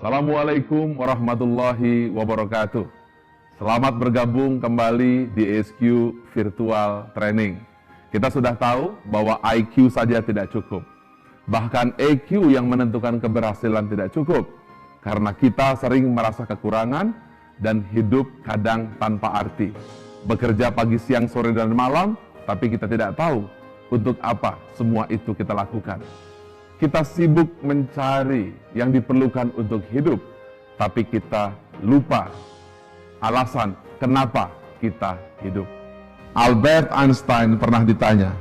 Assalamualaikum warahmatullahi wabarakatuh. Selamat bergabung kembali di ESQ Virtual Training. Kita sudah tahu bahwa IQ saja tidak cukup. Bahkan EQ yang menentukan keberhasilan tidak cukup. Karena kita sering merasa kekurangan dan hidup kadang tanpa arti. Bekerja pagi, siang, sore, dan malam, tapi kita tidak tahu untuk apa semua itu kita lakukan. Kita sibuk mencari yang diperlukan untuk hidup, tapi kita lupa alasan kenapa kita hidup. Albert Einstein pernah ditanya,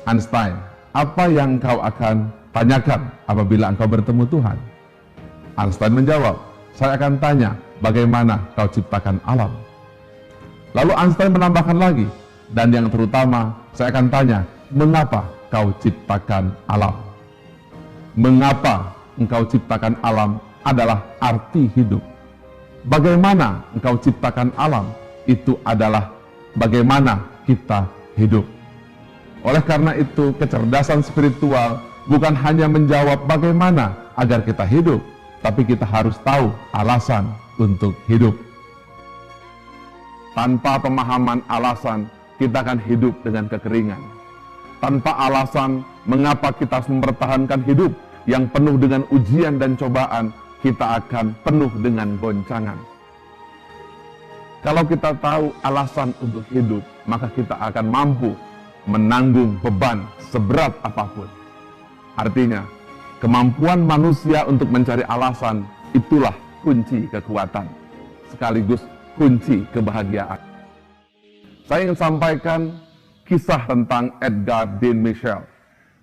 "Einstein, apa yang kau akan tanyakan apabila engkau bertemu Tuhan?" Einstein menjawab, "Saya akan tanya, bagaimana kau ciptakan alam?" Lalu Einstein menambahkan lagi, "Dan yang terutama, saya akan tanya, mengapa kau ciptakan alam?" Mengapa engkau ciptakan alam adalah arti hidup. Bagaimana engkau ciptakan alam, itu adalah bagaimana kita hidup. Oleh karena itu, kecerdasan spiritual bukan hanya menjawab bagaimana agar kita hidup, tapi kita harus tahu alasan untuk hidup. Tanpa pemahaman alasan, kita akan hidup dengan kekeringan. Tanpa alasan mengapa kita harus mempertahankan hidup yang penuh dengan ujian dan cobaan, kita akan penuh dengan goncangan. Kalau kita tahu alasan untuk hidup, maka kita akan mampu menanggung beban seberat apapun. Artinya, kemampuan manusia untuk mencari alasan, itulah kunci kekuatan, sekaligus kunci kebahagiaan. Saya ingin sampaikan kisah tentang Edgar Dean Mitchell.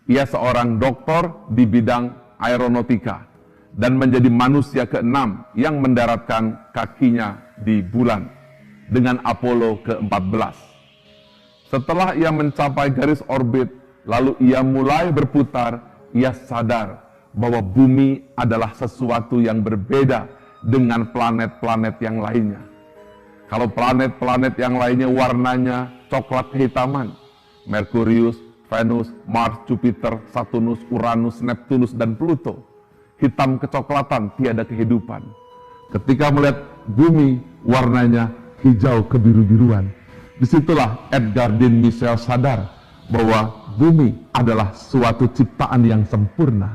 Ia seorang doktor di bidang aeronautika dan menjadi manusia ke-6 yang mendaratkan kakinya di bulan dengan Apollo ke-14. Setelah ia mencapai garis orbit, lalu ia mulai berputar, ia sadar bahwa bumi adalah sesuatu yang berbeda dengan planet-planet yang lainnya. Kalau planet-planet yang lainnya warnanya coklat kehitaman, Merkurius, Venus, Mars, Jupiter, Saturnus, Uranus, Neptunus, dan Pluto. Hitam kecoklatan, tiada kehidupan. Ketika melihat bumi, warnanya hijau kebiru-biruan. Disitulah Edgar Dean Mitchell sadar bahwa bumi adalah suatu ciptaan yang sempurna.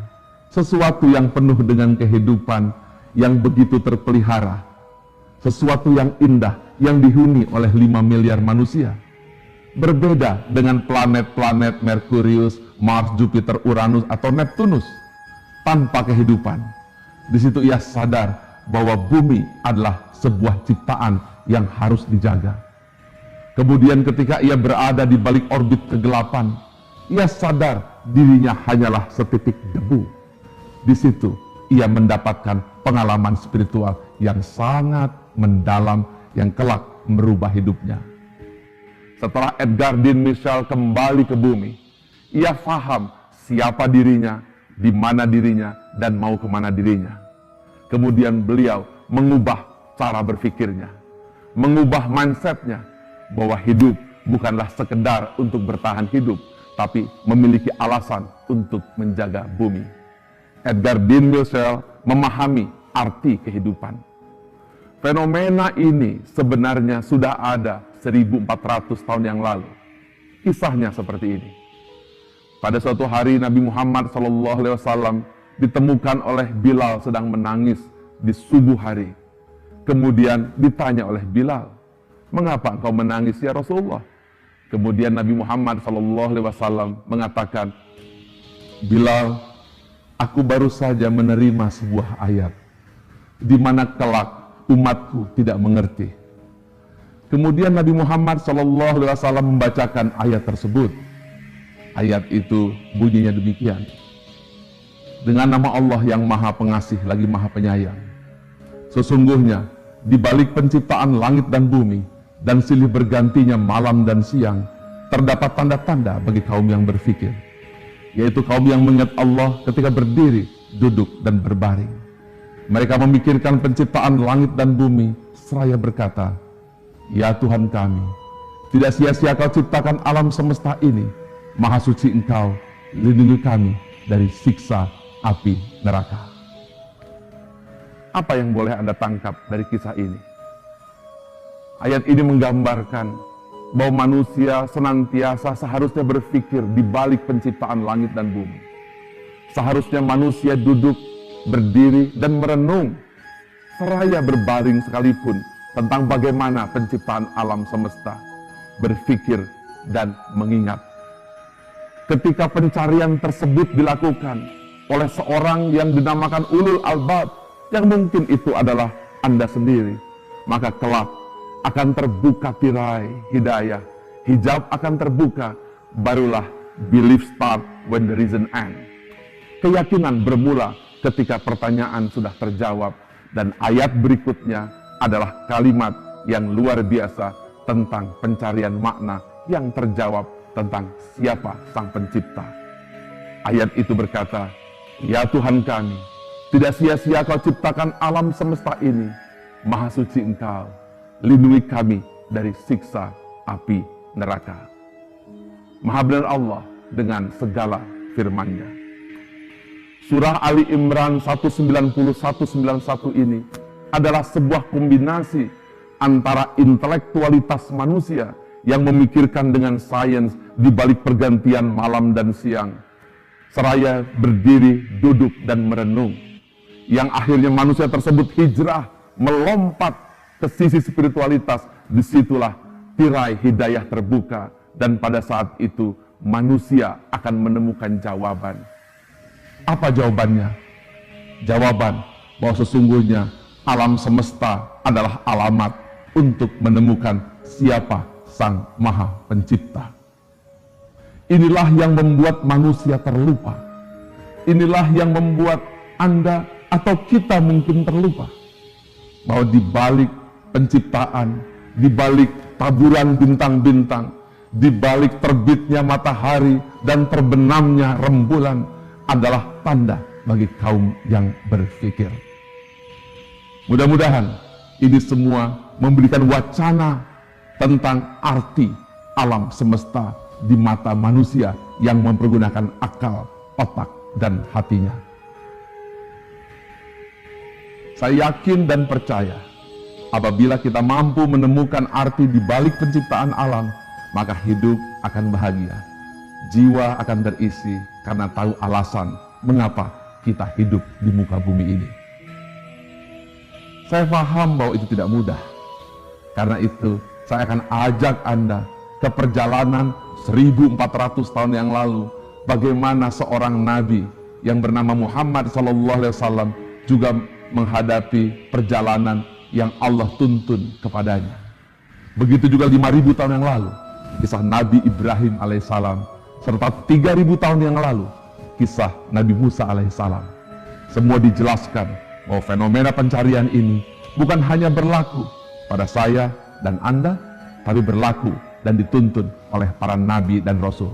Sesuatu yang penuh dengan kehidupan yang begitu terpelihara. Sesuatu yang indah yang dihuni oleh 5 miliar manusia. Berbeda dengan planet-planet Merkurius, Mars, Jupiter, Uranus, atau Neptunus tanpa kehidupan. Di situ ia sadar bahwa bumi adalah sebuah ciptaan yang harus dijaga. Kemudian ketika ia berada di balik orbit kegelapan, ia sadar dirinya hanyalah setitik debu. Di situ ia mendapatkan pengalaman spiritual yang sangat mendalam yang kelak merubah hidupnya. Setelah Edgar Dean Mitchell kembali ke bumi, ia faham siapa dirinya, di mana dirinya, dan mau kemana dirinya. Kemudian beliau mengubah cara berpikirnya, mengubah mindsetnya, bahwa hidup bukanlah sekedar untuk bertahan hidup, tapi memiliki alasan untuk menjaga bumi. Edgar Dean Mitchell memahami arti kehidupan. Fenomena ini sebenarnya sudah ada 1400 tahun yang lalu. Kisahnya seperti ini. Pada suatu hari Nabi Muhammad SAW ditemukan oleh Bilal sedang menangis di subuh hari. Kemudian ditanya oleh Bilal, "Mengapa engkau menangis ya Rasulullah?" Kemudian Nabi Muhammad SAW mengatakan, "Bilal, aku baru saja menerima sebuah ayat di mana kelak umatku tidak mengerti." Kemudian Nabi Muhammad SAW membacakan ayat tersebut. Ayat itu bunyinya demikian. "Dengan nama Allah yang Maha Pengasih lagi Maha Penyayang. Sesungguhnya di balik penciptaan langit dan bumi dan silih bergantinya malam dan siang, terdapat tanda-tanda bagi kaum yang berfikir, yaitu kaum yang mengingat Allah ketika berdiri, duduk, dan berbaring. Mereka memikirkan penciptaan langit dan bumi seraya berkata, Ya Tuhan kami, tidak sia-sia Kau ciptakan alam semesta ini. Maha suci Engkau, lindungi kami dari siksa api neraka." Apa yang boleh Anda tangkap dari kisah ini? Ayat ini menggambarkan bahwa manusia senantiasa seharusnya berpikir di balik penciptaan langit dan bumi. Seharusnya manusia duduk, berdiri, dan merenung, seraya berbaring sekalipun tentang bagaimana penciptaan alam semesta, berpikir dan mengingat. Ketika pencarian tersebut dilakukan oleh seorang yang dinamakan ulul albab, yang mungkin itu adalah Anda sendiri, maka kelak akan terbuka tirai hidayah, hijab akan terbuka, barulah belief start when the reason end. Keyakinan bermula ketika pertanyaan sudah terjawab, dan ayat berikutnya adalah kalimat yang luar biasa tentang pencarian makna yang terjawab tentang siapa Sang Pencipta. Ayat itu berkata, "Ya Tuhan kami, tidak sia-sia Kau ciptakan alam semesta ini, Maha Suci Engkau, lindungi kami dari siksa api neraka." Maha benar Allah dengan segala firman-Nya. Surah Ali Imran 190-191 ini adalah sebuah kombinasi antara intelektualitas manusia yang memikirkan dengan sains di balik pergantian malam dan siang, seraya berdiri, duduk, dan merenung, yang akhirnya manusia tersebut hijrah, melompat ke sisi spiritualitas. Disitulah tirai hidayah terbuka, dan pada saat itu manusia akan menemukan jawaban. Apa jawabannya? Jawaban bahwa sesungguhnya alam semesta adalah alamat untuk menemukan siapa Sang Maha Pencipta. Inilah yang membuat manusia terlupa. Inilah yang membuat Anda atau kita mungkin terlupa bahwa di balik penciptaan, di balik taburan bintang-bintang, di balik terbitnya matahari dan terbenamnya rembulan adalah tanda bagi kaum yang berpikir. Mudah-mudahan ini semua memberikan wacana tentang arti alam semesta di mata manusia yang mempergunakan akal, otak, dan hatinya. Saya yakin dan percaya apabila kita mampu menemukan arti di balik penciptaan alam, maka hidup akan bahagia. Jiwa akan terisi karena tahu alasan mengapa kita hidup di muka bumi ini. Saya paham bahwa itu tidak mudah. Karena itu, saya akan ajak Anda ke perjalanan 1400 tahun yang lalu, bagaimana seorang nabi yang bernama Muhammad SAW juga menghadapi perjalanan yang Allah tuntun kepadanya. Begitu juga 5000 tahun yang lalu, kisah Nabi Ibrahim alaihissalam, serta 3000 tahun yang lalu, kisah Nabi Musa alaihissalam. Semua dijelaskan bahwa fenomena pencarian ini bukan hanya berlaku pada saya dan Anda, tapi berlaku dan dituntun oleh para nabi dan rasul.